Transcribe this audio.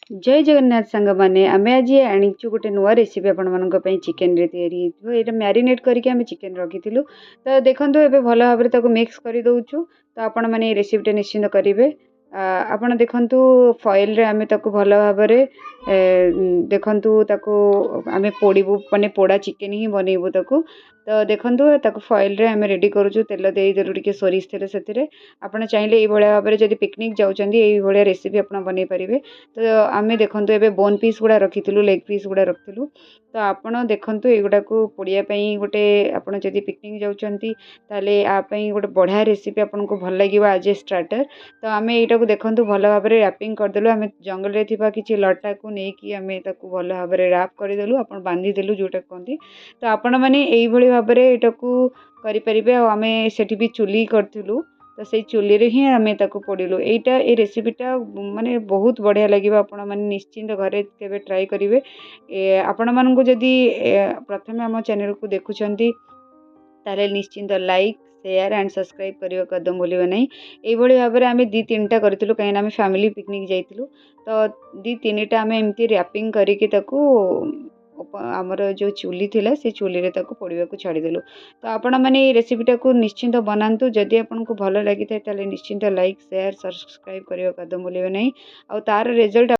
जय जगन्नाथ सांग मैंने आम आज आनीचु गोटे नुआ रेसिपी आपण चिकेन रे तैयारी ये मैरिनेट करके आम चिकेन रखी तो देखो ए भल भाव में मिक्स कर दौचु तो आपण मैंने रेसिपीटा निश्चिंत करेंगे आपण देखु फॉइल रे आम भल भाव देखु आम पोड़ू माने पोड़ा चिकेन ही बनइबू तो देखु फॉइल रे आम रेडी करूँ तेल देदेलु टे सोरिष तेल से आपड़ चाहिए भाव में जब पिकनिक जाऊँगी रेसिपी आप बनई पारे तो आम देखु ए बोन पीस गुड़ा रखी लेग पीस गुड़ा रखी तो आपड़ देखु युवा को पोड़ाई गोटे आप पिकनिक जाऊँगी ताई गोटे बढ़िया रेसिपी आपको भल लगे आज ए स्टार्टर तो आम यहाँ देखु भल भाव में रैपिंग करदेलु आम जंगल में थी किसी लटा को लेकिन आम भल भाव में रैप करदेलु आप बांधिदेलु जोटा कहते तो आपण मैंने यही भाव में यहाँ को करें आम से भी चुली करूँ तो से चुली रे ही आम पोड़लु यहीटा ये रेसिपीटा माने बहुत बढ़िया लगे आपण मैंने निश्चिंत घरे के ट्राए करेंगे आपण मानू जदि प्रथम आम चैनल को देखुंट ताले निश्चिंत लाइक शेयर एंड सब्सक्राइब करने को एकदम भूलिए ना यही भाव में आम दी तीन टा करूँ कहीं आम फैमिली पिकनिक जाइलु तो दी तीन टा आम एमती रैपिंग करके आमर जो चुली थिला से चुली रे पोड़ा को छाड़देलु तो आपण मैंने ये रेसिपीटा को निश्चिंत बनातु जदि आपको भल लगी था निश्चिंत लाइक शेयर सब्सक्राइब करने को एकदम भूलिए ना आ तार रिजल्ट